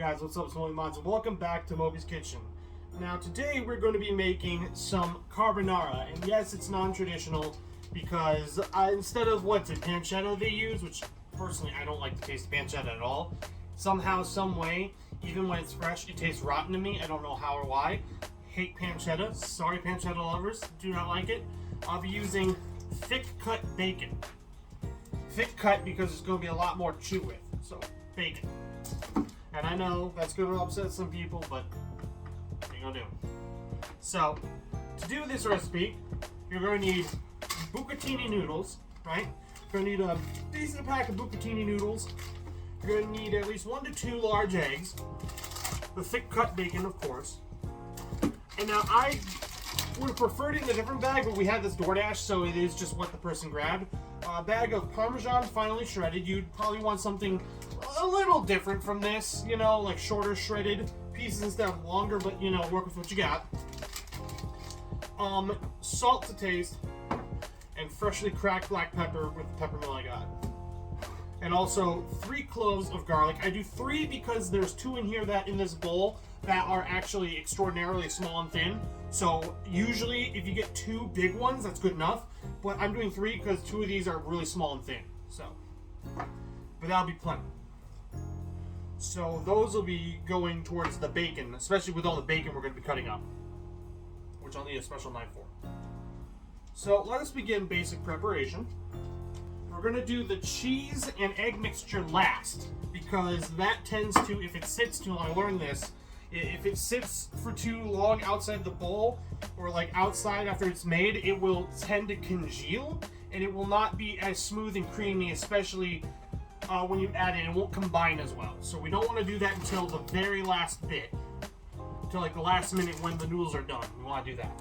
Guys, what's up? It's Moddz, and welcome back to Mobi's Kitchen. Now today we're going to be making some carbonara, and yes, it's non-traditional because instead of pancetta they use, which personally I don't like the taste of pancetta at all. Somehow, some way, even when it's fresh, it tastes rotten to me. I don't know how or why. Hate pancetta. Sorry, pancetta lovers. Do not like it. I'll be using thick cut bacon. Thick cut because it's going to be a lot more to chew with. So, bacon. And I know that's going to upset some people, but what are you going to do? So, to do this recipe, you're going to need bucatini noodles, right? You're going to need a decent pack of bucatini noodles. You're going to need at least 1 to 2 large eggs. The thick cut bacon, of course. And now I would have preferred it in a different bag, but we had this DoorDash, so it is just what the person grabbed. A bag of Parmesan finely shredded. You'd probably want something a little different from this, you know, like shorter shredded pieces instead of longer, but you know, work with what you got. Salt to taste, and freshly cracked black pepper with the peppermill I got. And also 3 cloves of garlic. I do 3 because there's 2 in here that in this bowl that are actually extraordinarily small and thin. So usually if you get 2 big ones, that's good enough. But I'm doing 3 because 2 of these are really small and thin. So, but that'll be plenty. So those will be going towards the bacon, especially with all the bacon we're going to be cutting up, which I'll need a special knife for. So let us begin basic preparation. We're going to do the cheese and egg mixture last, because that tends to, if it sits too long, I learned this, if it sits for too long outside the bowl, or like outside after it's made, it will tend to congeal, and it will not be as smooth and creamy, especially when you add it. It won't combine as well. So we don't want to do that until the very last bit, until like the last minute when the noodles are done. We want to do that.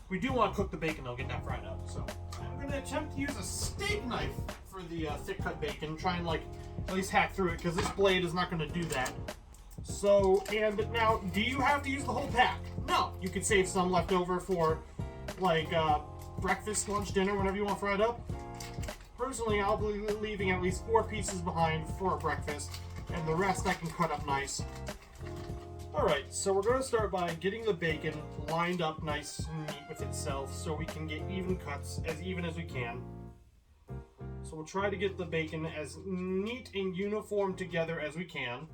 We do want to cook the bacon though, get that fried up. So I'm going to attempt to use a steak knife for the thick cut bacon. Try and like at least hack through it, because this blade is not going to do that. So, and now, do you have to use the whole pack? No, you can save some left over for like breakfast, lunch, dinner, whenever you want fried up. Personally, I'll be leaving at least 4 pieces behind for breakfast, and the rest I can cut up nice. Alright, so we're going to start by getting the bacon lined up nice and neat with itself so we can get even cuts, as even as we can. So we'll try to get the bacon as neat and uniform together as we can.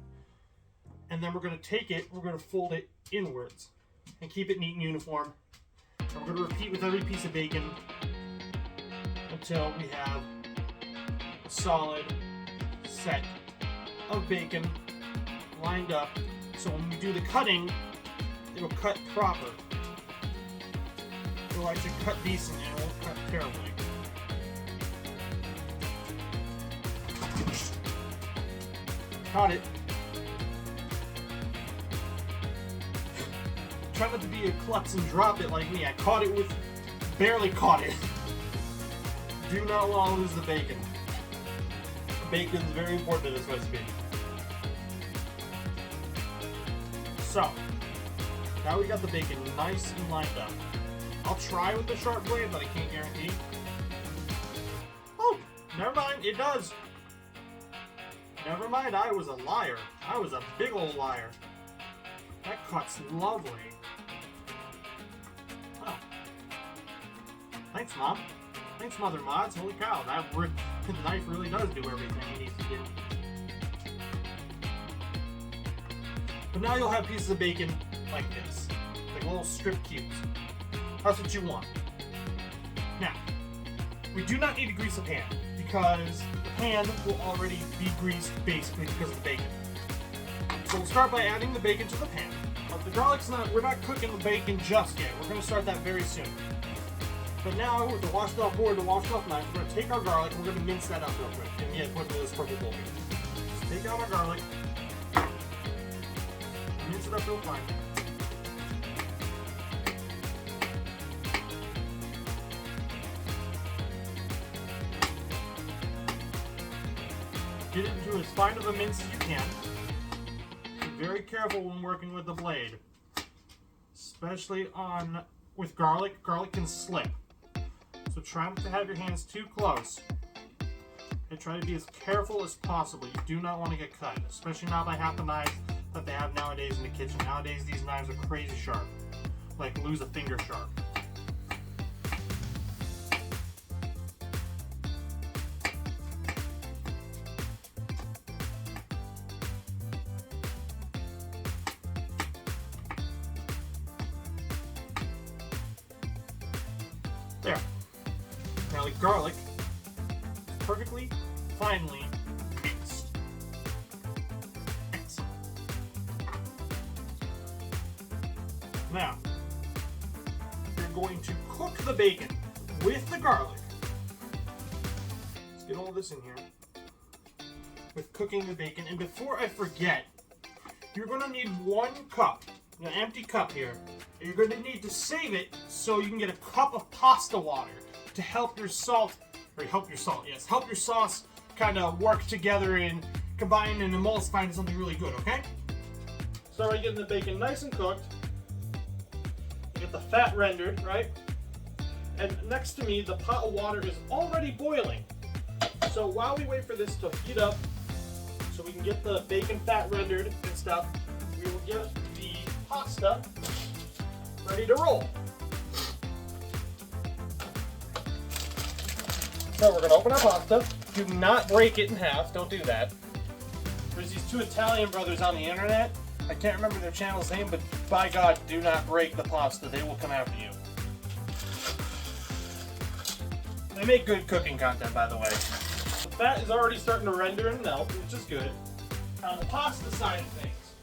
And then we're going to take it, we're going to fold it inwards and keep it neat and uniform. And we're going to repeat with every piece of bacon until we have a solid set of bacon lined up. So when we do the cutting, it'll cut proper. It'll actually cut decent and it won't cut terribly. Caught it. Try not to be a klutz and drop it like me. I caught it with, barely caught it. Do not want to lose the bacon. Bacon is very important in this recipe. So, now we got the bacon nice and lined up. I'll try with the sharp blade, but I can't guarantee. Oh, never mind, it does. Never mind, I was a liar. I was a big old liar. That cuts lovely. Oh. Thanks, Mom. Thanks, Mother Moddz. Holy cow, that knife really does do everything it needs to do. But now you'll have pieces of bacon like this, like little strip cubes. That's what you want. Now, we do not need to grease a pan, because the pan will already be greased basically because of the bacon. So we'll start by adding the bacon to the pan. But the garlic's we're not cooking the bacon just yet. We're going to start that very soon. But now, with the washed off board, the washed off knife, we're going to take our garlic and we're going to mince that up real quick. And yeah, put it in this purple bowl. Just take out our garlic. Mince it up real fine. Get it into as fine of a mince as you can. Be very careful when working with the blade, especially with garlic. Garlic can slip, so try not to have your hands too close. And try to be as careful as possible. You do not want to get cut, especially not by half a knife. that they have nowadays in the kitchen. Nowadays, these knives are crazy sharp, like lose a finger sharp. There. Now the garlic is perfectly, finely mixed. Excellent. Now, you're going to cook the bacon with the garlic. Let's get all this in here. With cooking the bacon. And before I forget, you're going to need 1 cup, an empty cup here. You're going to need to save it so you can get a cup of pasta water to help your sauce kind of work together and combine and emulsify into something really good, okay? Start by getting the bacon nice and cooked. Get the fat rendered, right? And next to me, the pot of water is already boiling. So while we wait for this to heat up, so we can get the bacon fat rendered and stuff, we will get the pasta ready to roll. So we're gonna open our pasta. Do not break it in half, don't do that. There's these 2 Italian brothers on the internet. I can't remember their channel's name, but by God, do not break the pasta. They will come after you. They make good cooking content, by the way. The fat is already starting to render and melt, which is good. On the pasta side of things,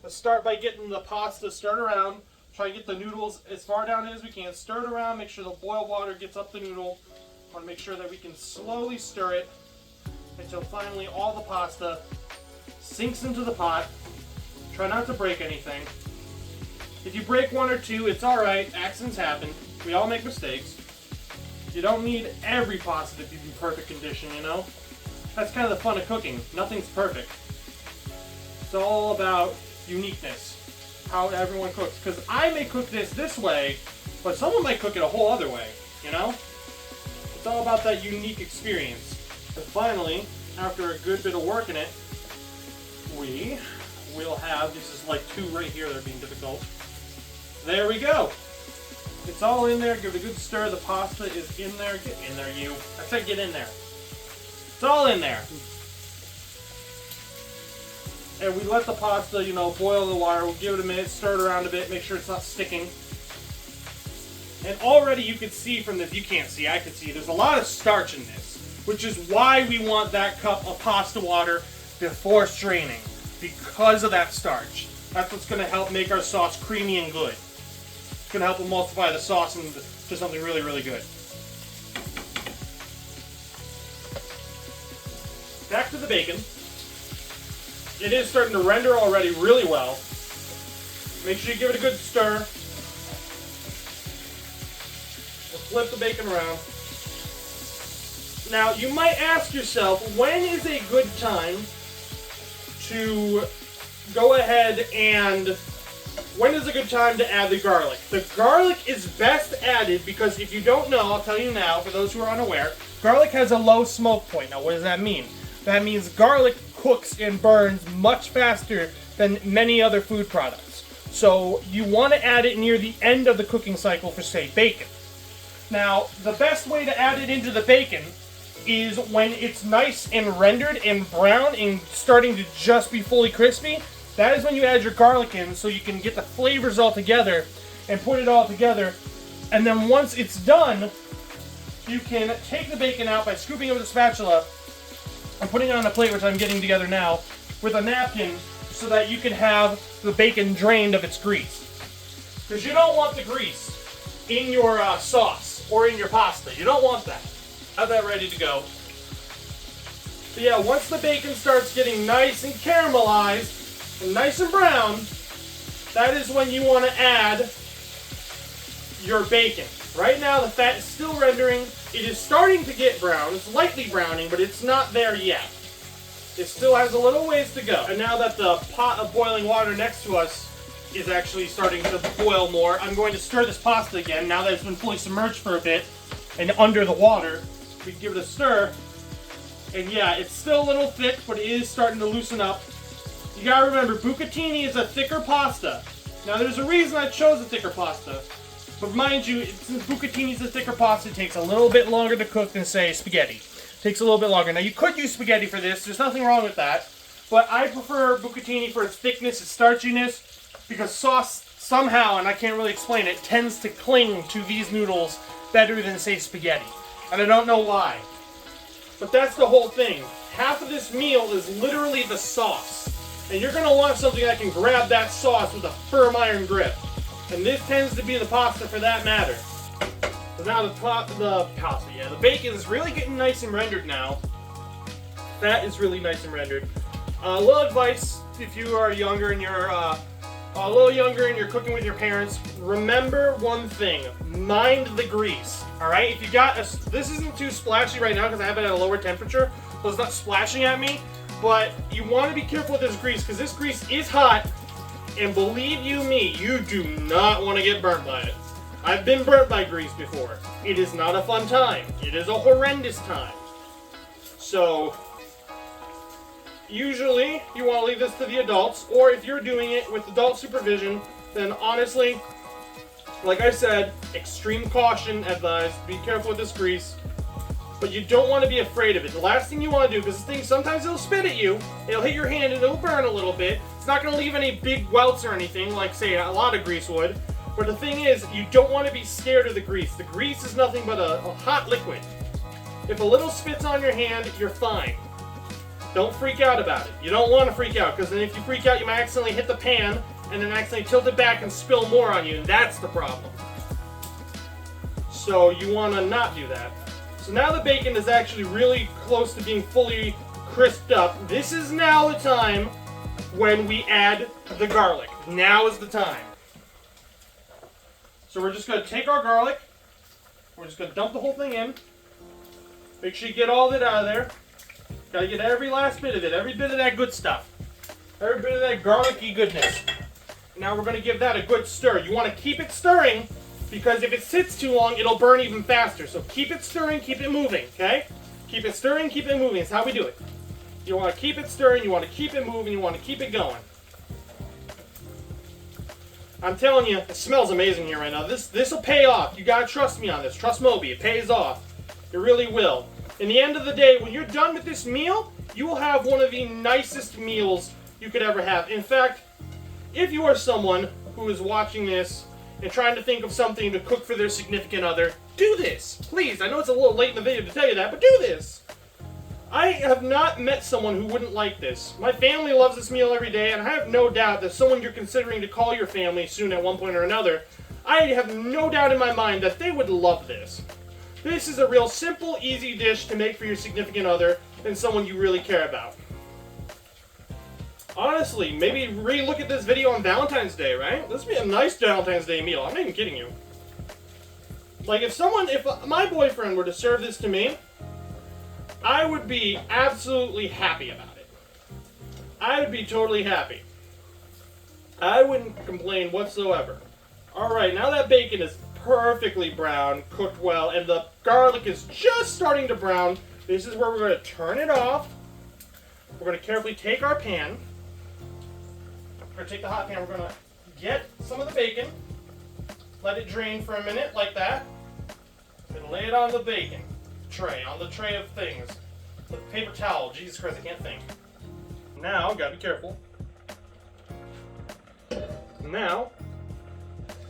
let's start by getting the pasta stirred around. Try to get the noodles as far down as we can. Stir it around, make sure the boiled water gets up the noodle. Want to make sure that we can slowly stir it until finally all the pasta sinks into the pot. Try not to break anything. If you break 1 or 2, it's alright. Accidents happen. We all make mistakes. You don't need every pasta to be in perfect condition, you know? That's kind of the fun of cooking. Nothing's perfect. It's all about uniqueness. How everyone cooks. Because I may cook this way, but someone might cook it a whole other way, you know? It's all about that unique experience. And finally, after a good bit of work in it, we will have, this is like 2 right here that are being difficult. There we go. It's all in there. Give it a good stir. The pasta is in there. Get in there, you. I said get in there. It's all in there. And we let the pasta, you know, boil the water. We'll give it a minute, stir it around a bit, make sure it's not sticking. And already you can see from this, you can't see, I can see, there's a lot of starch in this, which is why we want that cup of pasta water before straining, because of that starch. That's what's going to help make our sauce creamy and good. It's going to help emulsify the sauce into something really, really good. Back to the bacon. It is starting to render already really well. Make sure you give it a good stir. We'll flip the bacon around. Now, you might ask yourself, when is a good time to go ahead and when is a good time to add the garlic? The garlic is best added because if you don't know, I'll tell you now, for those who are unaware, garlic has a low smoke point. Now, what does that mean? That means garlic cooks and burns much faster than many other food products. So you want to add it near the end of the cooking cycle for, say, bacon. Now, the best way to add it into the bacon is when it's nice and rendered and brown and starting to just be fully crispy. That is when you add your garlic in so you can get the flavors all together and put it all together. And then once it's done, you can take the bacon out by scooping it with a spatula and putting it on a plate, which I'm getting together now, with a napkin so that you can have the bacon drained of its grease. Because you don't want the grease in your sauce or in your pasta. You don't want that. Have that ready to go. So yeah, once the bacon starts getting nice and caramelized and nice and brown, that is when you want to add your bacon. Right now the fat is still rendering. It is starting to get brown. It's lightly browning, but it's not there yet. It still has a little ways to go. And now that the pot of boiling water next to us is actually starting to boil more, I'm going to stir this pasta again. Now that it's been fully submerged for a bit and under the water, we can give it a stir. And yeah, it's still a little thick, but it is starting to loosen up. You gotta remember, bucatini is a thicker pasta. Now there's a reason I chose a thicker pasta. But mind you, since bucatini is a thicker pasta, it takes a little bit longer to cook than, say, spaghetti. It takes a little bit longer. Now you could use spaghetti for this, there's nothing wrong with that. But I prefer bucatini for its thickness, its starchiness, because sauce somehow, and I can't really explain it, tends to cling to these noodles better than, say, spaghetti. And I don't know why. But that's the whole thing. Half of this meal is literally the sauce. And you're going to want something that can grab that sauce with a firm iron grip. And this tends to be the pasta for that matter. So now the bacon is really getting nice and rendered now. That is really nice and rendered. A little advice, if you are younger and you're a little younger and you're cooking with your parents, remember one thing: mind the grease. All right, if you got this isn't too splashy right now because I have it at a lower temperature, so it's not splashing at me. But you want to be careful with this grease because this grease is hot, and believe you me, you do not want to get burnt by it. I've been burnt by grease before. It is not a fun time. It is a horrendous time. So usually you want to leave this to the adults, or if you're doing it with adult supervision, then honestly, like I said, extreme caution advised. Be careful with this grease. But you don't want to be afraid of it. The last thing you want to do, because this thing, sometimes it'll spit at you, it'll hit your hand and it'll burn a little bit. It's not going to leave any big welts or anything, like, say, a lot of grease would. But the thing is, you don't want to be scared of the grease. The grease is nothing but a hot liquid. If a little spits on your hand, you're fine. Don't freak out about it. You don't want to freak out, because then if you freak out, you might accidentally hit the pan, and then accidentally tilt it back and spill more on you, and that's the problem. So you want to not do that. So now the bacon is actually really close to being fully crisped up. This is now the time when we add the garlic. Now is the time. So we're just going to take our garlic. We're just going to dump the whole thing in. Make sure you get all of it out of there. Got to get every last bit of it. Every bit of that good stuff. Every bit of that garlicky goodness. Now we're going to give that a good stir. You want to keep it stirring, because if it sits too long, it'll burn even faster. So keep it stirring, keep it moving, okay? Keep it stirring, keep it moving. That's how we do it. You want to keep it stirring, you want to keep it moving, you want to keep it going. I'm telling you, it smells amazing here right now. This will pay off. You gotta trust me on this. Trust Mobi. It pays off. It really will. In the end of the day, when you're done with this meal, you will have one of the nicest meals you could ever have. In fact, if you are someone who is watching this and trying to think of something to cook for their significant other, do this. Please, I know it's a little late in the video to tell you that, but do this. I have not met someone who wouldn't like this. My family loves this meal every day, and I have no doubt that someone you're considering to call your family soon at one point or another, I have no doubt in my mind that they would love this. This is a real simple, easy dish to make for your significant other and someone you really care about. Honestly, maybe re-look at this video on Valentine's Day, right? This would be a nice Valentine's Day meal. I'm not even kidding you. Like, if my boyfriend were to serve this to me, I would be absolutely happy about it. I would be totally happy. I wouldn't complain whatsoever. Alright, now that bacon is perfectly brown, cooked well, and the garlic is just starting to brown, this is where we're going to turn it off. We're going to carefully take our pan. We're going to take the hot pan. We're going to get some of the bacon. Let it drain for a minute, like that. And lay it on the bacon tray, on the tray of things. The paper towel. Jesus Christ, I can't think. Now, gotta be careful. Now,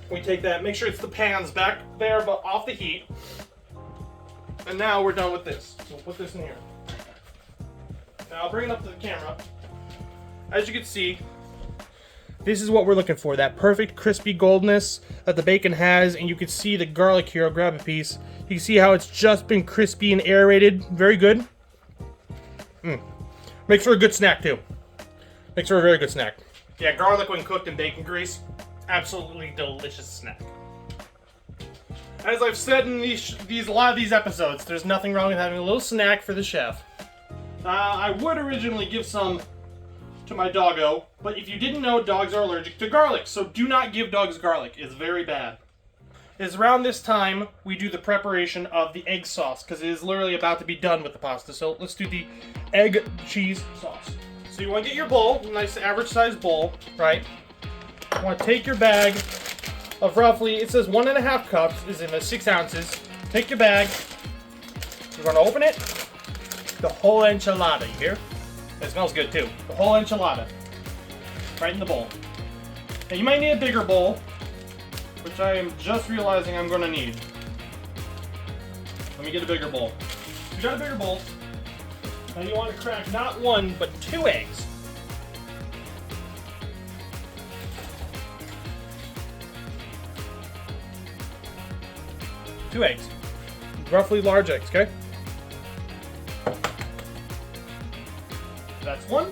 we take that, make sure it's the pan's back there, but off the heat. And now we're done with this. We'll put this in here. Now I'll bring it up to the camera. As you can see, this is what we're looking for. That perfect crispy goldness that the bacon has, and you can see the garlic here. I'll grab a piece. You can see how it's just been crispy and aerated. Very good. Makes for a good snack too. Makes for a very good snack. Yeah, garlic when cooked in bacon grease, absolutely delicious snack. As I've said in a lot of these episodes, there's nothing wrong with having a little snack for the chef. I would originally give some to my doggo, but if you didn't know, dogs are allergic to garlic, so do not give dogs garlic. It's very bad. It's around this time we do the preparation of the egg sauce, because it is literally about to be done with the pasta. So let's do the egg cheese sauce. So you want to get your bowl, a nice average sized bowl, right? You want to take your bag of roughly, it says 1.5 cups, is in the 6 ounces. Take your bag. You're going to open it. The whole enchilada, you hear? It smells good too. The whole enchilada. Right in the bowl. Now you might need a bigger bowl, which I am just realizing I'm going to need. Let me get a bigger bowl. You got a bigger bowl. Now you want to crack not 1, but 2 eggs. Two eggs. Roughly large eggs, okay? That's 1.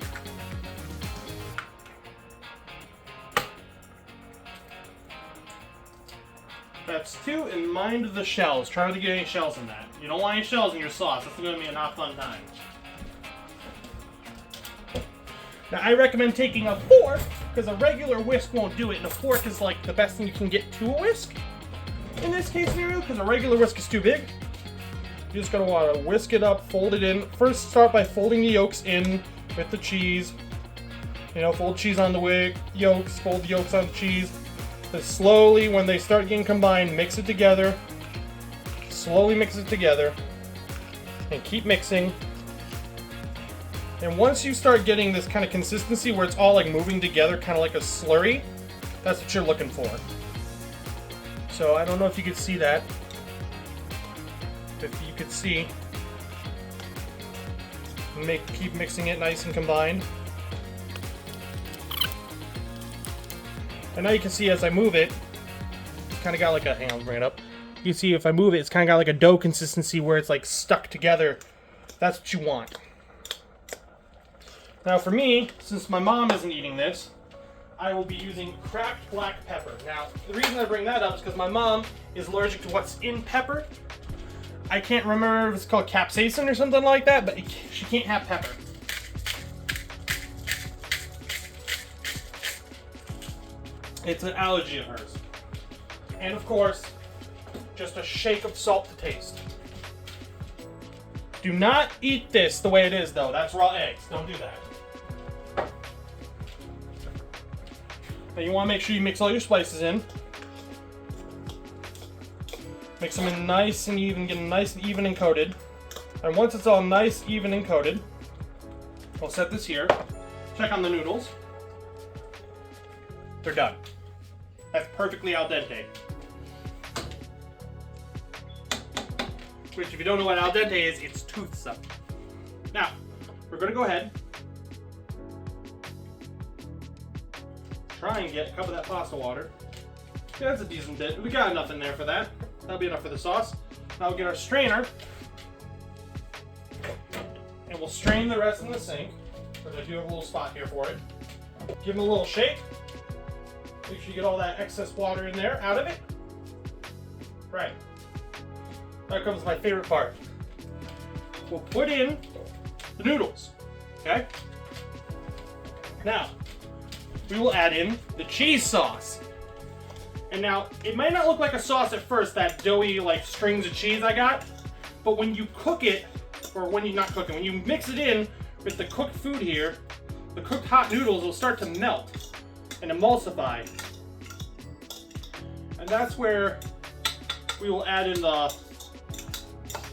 That's 2, and mind the shells. Try not to get any shells in that. You don't want any shells in your sauce. That's going to be a not fun time. Now, I recommend taking a fork, because a regular whisk won't do it, and a fork is like the best thing you can get to a whisk. In this case scenario, because a regular whisk is too big. You're just going to want to whisk it up, fold it in. First, start by folding the yolks in with the cheese. You know, fold cheese on the yolks, fold the yolks on the cheese. Then slowly, when they start getting combined, mix it together. Slowly mix it together. And keep mixing. And once you start getting this kind of consistency where it's all like moving together, kind of like a slurry, that's what you're looking for. So I don't know if you could see that. If you could see, keep mixing it nice and combined. And now you can see as I move it, it's kind of got like a, hang on, bring it up. You see if I move it, it's kind of got like a dough consistency where it's like stuck together. That's what you want. Now for me, since my mom isn't eating this, I will be using cracked black pepper. Now, the reason I bring that up is because my mom is allergic to what's in pepper. I can't remember if it's called capsaicin or something like that, but she can't have pepper. It's an allergy of hers. And of course, just a shake of salt to taste. Do not eat this the way it is though. That's raw eggs. Don't do that. Now you want to make sure you mix all your spices in. Mix them in nice and even, get them nice and even and coated. And once it's all nice, even and coated, I'll set this here. Check on the noodles. They're done. That's perfectly al dente. Which, if you don't know what al dente is, it's toothsome. Now, we're going to go ahead. Try and get a cup of that pasta water. Yeah, that's a decent bit. We got enough in there for that. That'll be enough for the sauce. Now we'll get our strainer. And we'll strain the rest in the sink. But I do have a little spot here for it. Give them a little shake. Make sure you get all that excess water in there, out of it. Right. Now comes my favorite part. We'll put in the noodles. Okay? Now, we will add in the cheese sauce. And now, it might not look like a sauce at first, that doughy like strings of cheese I got, but when you cook it, or when you not cook it, when you mix it in with the cooked food here, the cooked hot noodles will start to melt and emulsify. And that's where we will add in the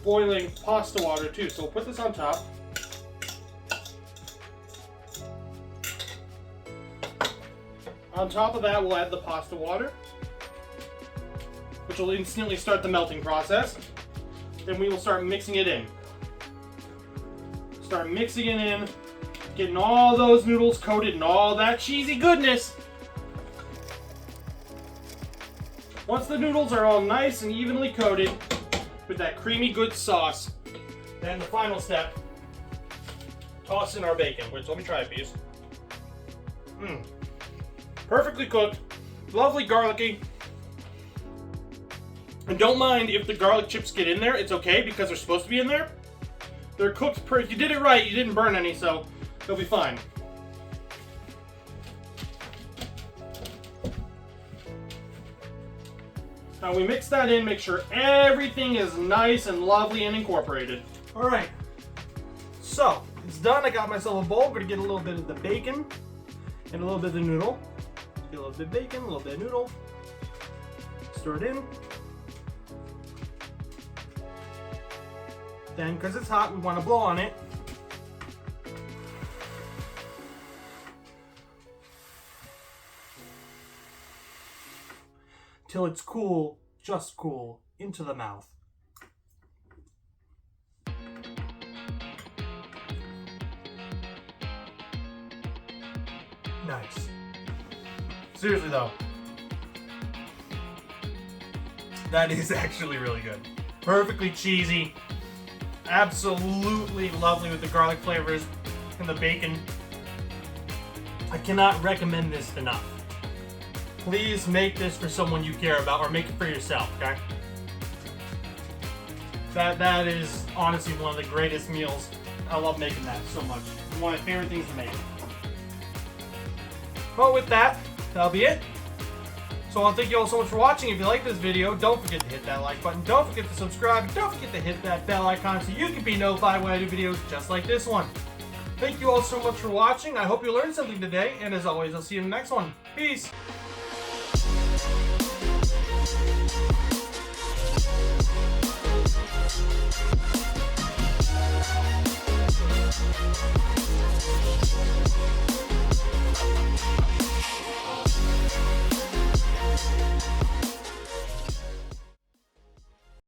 boiling pasta water too. So we'll put this on top. On top of that, we'll add the pasta water, which will instantly start the melting process. Then we will start mixing it in. Start mixing it in, getting all those noodles coated in all that cheesy goodness. Once the noodles are all nice and evenly coated with that creamy good sauce, then the final step, toss in our bacon, which, let me try a piece. Perfectly cooked, lovely garlicky. And don't mind if the garlic chips get in there, it's okay because they're supposed to be in there. They're cooked if you did it right, you didn't burn any, so they'll be fine. Now we mix that in, make sure everything is nice and lovely and incorporated. Alright, so it's done. I got myself a bowl. I'm gonna get a little bit of the bacon and a little bit of the noodle. Get a little bit of bacon, a little bit of noodle. Stir it in. Then, because it's hot, we want to blow on it. Till it's cool, just cool, into the mouth. Nice. Seriously though, that is actually really good. Perfectly cheesy. Absolutely lovely with the garlic flavors and the bacon. I cannot recommend this enough. Please make this for someone you care about, or make it for yourself, okay? That is honestly one of the greatest meals. I love making that so much. It's one of my favorite things to make. But with that, that'll be it. So I want to thank you all so much for watching. If you like this video, don't forget to hit that like button. Don't forget to subscribe. And don't forget to hit that bell icon so you can be notified when I do videos just like this one. Thank you all so much for watching. I hope you learned something today. And as always, I'll see you in the next one. Peace.